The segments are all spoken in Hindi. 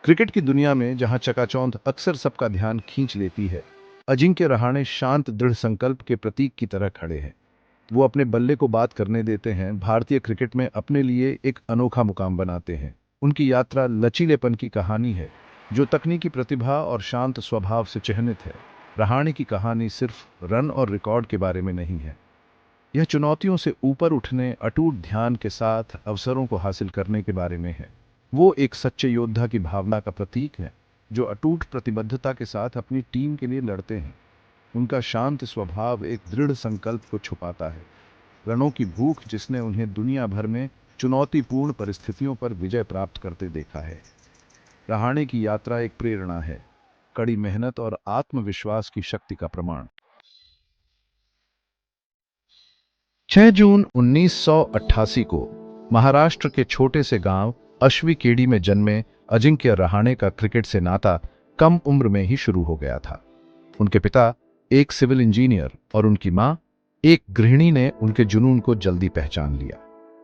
क्रिकेट की दुनिया में जहां चकाचौंध अक्सर सबका ध्यान खींच लेती है, अजिंक्य रहाणे शांत दृढ़ संकल्प के प्रतीक की तरह खड़े हैं। वो अपने बल्ले को बात करने देते हैं, भारतीय क्रिकेट में अपने लिए एक अनोखा मुकाम बनाते हैं। उनकी यात्रा लचीलेपन की कहानी है, जो तकनीकी प्रतिभा और शांत स्वभाव से चिह्नित है। रहाणे की कहानी सिर्फ रन और रिकॉर्ड के बारे में नहीं है। यह चुनौतियों से ऊपर उठने, अटूट ध्यान के साथ अवसरों को हासिल करने के बारे में है। वो एक सच्चे योद्धा की भावना का प्रतीक है, जो अटूट प्रतिबद्धता के साथ अपनी टीम के लिए लड़ते हैं। उनका शांत स्वभाव एक दृढ़ संकल्प को छुपाता है। रनों की भूख जिसने उन्हें दुनिया भर में चुनौतीपूर्ण परिस्थितियों पर विजय प्राप्त करते देखा है। रहाणे की यात्रा एक प्रेरणा है, कड़ी मेहनत और आत्मविश्वास की शक्ति का प्रमाण। 6 जून 1988 को महाराष्ट्र के छोटे से गांव अश्विकेडी में जन्मे अजिंक्य रहाणे का क्रिकेट से नाता कम उम्र में ही शुरू हो गया था। उनके पिता एक सिविल इंजीनियर और उनकी मां एक गृहिणी ने उनके जुनून को जल्दी पहचान लिया।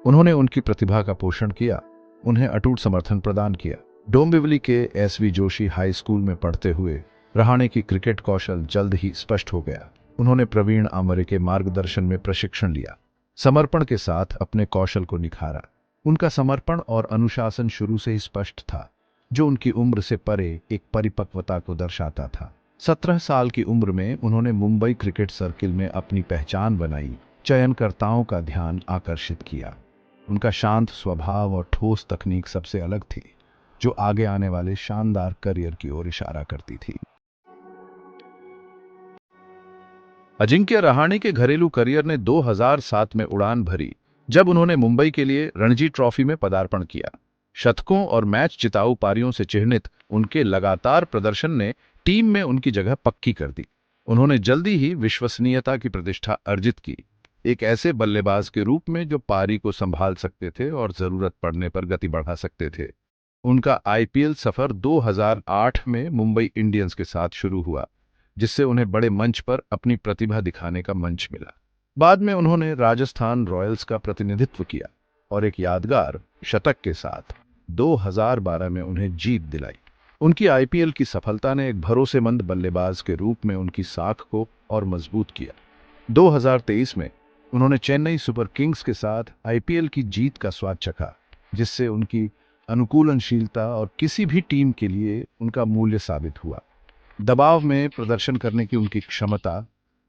उन्होंने उनकी प्रतिभा का पोषण किया, उन्हें अटूट समर्थन प्रदान किया। डोंबिवली के एसवी जोशी हाई स्कूल में पढ़ते हुए रहाणे की क्रिकेट कौशल जल्द ही स्पष्ट हो गया। उन्होंने प्रवीण आमरे के मार्गदर्शन में प्रशिक्षण लिया, समर्पण के साथ अपने कौशल को निखारा। उनका समर्पण और अनुशासन शुरू से ही स्पष्ट था, जो उनकी उम्र से परे एक परिपक्वता को दर्शाता था। 17 साल की उम्र में उन्होंने मुंबई क्रिकेट सर्किल में अपनी पहचान बनाई, चयनकर्ताओं का ध्यान आकर्षित किया। उनका शांत स्वभाव और ठोस तकनीक सबसे अलग थी, जो आगे आने वाले शानदार करियर की ओर इशारा करती थी। अजिंक्य रहाणे के घरेलू करियर ने 2007 में उड़ान भरी, जब उन्होंने मुंबई के लिए रणजी ट्रॉफी में पदार्पण किया। शतकों और मैच जिताऊ पारियों से चिह्नित उनके लगातार प्रदर्शन ने टीम में उनकी जगह पक्की कर दी। उन्होंने जल्दी ही विश्वसनीयता की प्रतिष्ठा अर्जित की, एक ऐसे बल्लेबाज के रूप में जो पारी को संभाल सकते थे और जरूरत पड़ने पर गति बढ़ा सकते थे। उनका आईपीएल सफर 2008 में मुंबई इंडियंस के साथ शुरू हुआ, जिससे उन्हें बड़े मंच पर अपनी प्रतिभा दिखाने का मंच मिला। बाद में उन्होंने राजस्थान रॉयल्स का प्रतिनिधित्व किया और एक यादगार शतक के साथ 2012 में उन्हें जीत दिलाई। उनकी आईपीएल की सफलता ने एक भरोसेमंद बल्लेबाज के रूप में उनकी साख को और मजबूत किया। 2023 में उन्होंने चेन्नई सुपर किंग्स के साथ आईपीएल की जीत का स्वाद चखा, जिससे उनकी अनुकूलनशीलता और किसी भी टीम के लिए उनका मूल्य साबित हुआ। दबाव में प्रदर्शन करने की उनकी क्षमता,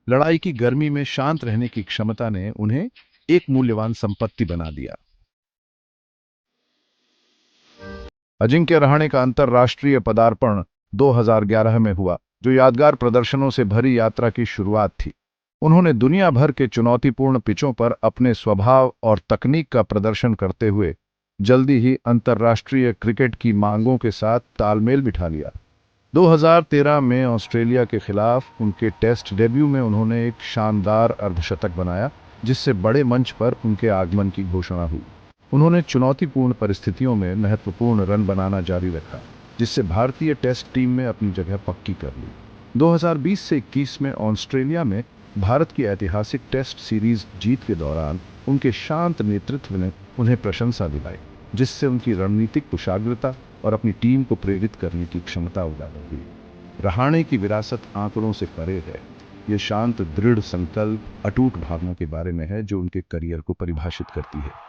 लड़ाई की गर्मी में शांत रहने की क्षमता ने उन्हें एक मूल्यवान संपत्ति बना दिया। अजिंक्य रहाणे का अंतर्राष्ट्रीय पदार्पण 2011 में हुआ, जो यादगार प्रदर्शनों से भरी यात्रा की शुरुआत थी। उन्होंने दुनिया भर के चुनौतीपूर्ण पिचों पर अपने स्वभाव और तकनीक का प्रदर्शन करते हुए जल्दी ही अंतर्राष्ट्रीय क्रिकेट की मांगों के साथ तालमेल बिठा लिया। 2013 में ऑस्ट्रेलिया के खिलाफ उनके टेस्ट डेब्यू में उन्होंने एक शानदार अर्धशतक बनाया, जिससे बड़े मंच पर उनके आगमन की घोषणा हुई। उन्होंने चुनौतीपूर्ण परिस्थितियों में महत्वपूर्ण रन बनाना जारी रखा, जिससे भारतीय टेस्ट टीम में अपनी जगह पक्की कर ली। 2020 से 21 में ऑस्ट्रेलिया में भारत की ऐतिहासिक टेस्ट सीरीज जीत के दौरान उनके शांत नेतृत्व ने उन्हें प्रशंसा दिलाई, जिससे उनकी रणनीतिक कुशाग्रता और अपनी टीम को प्रेरित करने की क्षमता उजागर हुई। रहाणे की विरासत आंकड़ों से परे है। ये शांत, दृढ़ संकल्प, अटूट भावना के बारे में है, जो उनके करियर को परिभाषित करती है।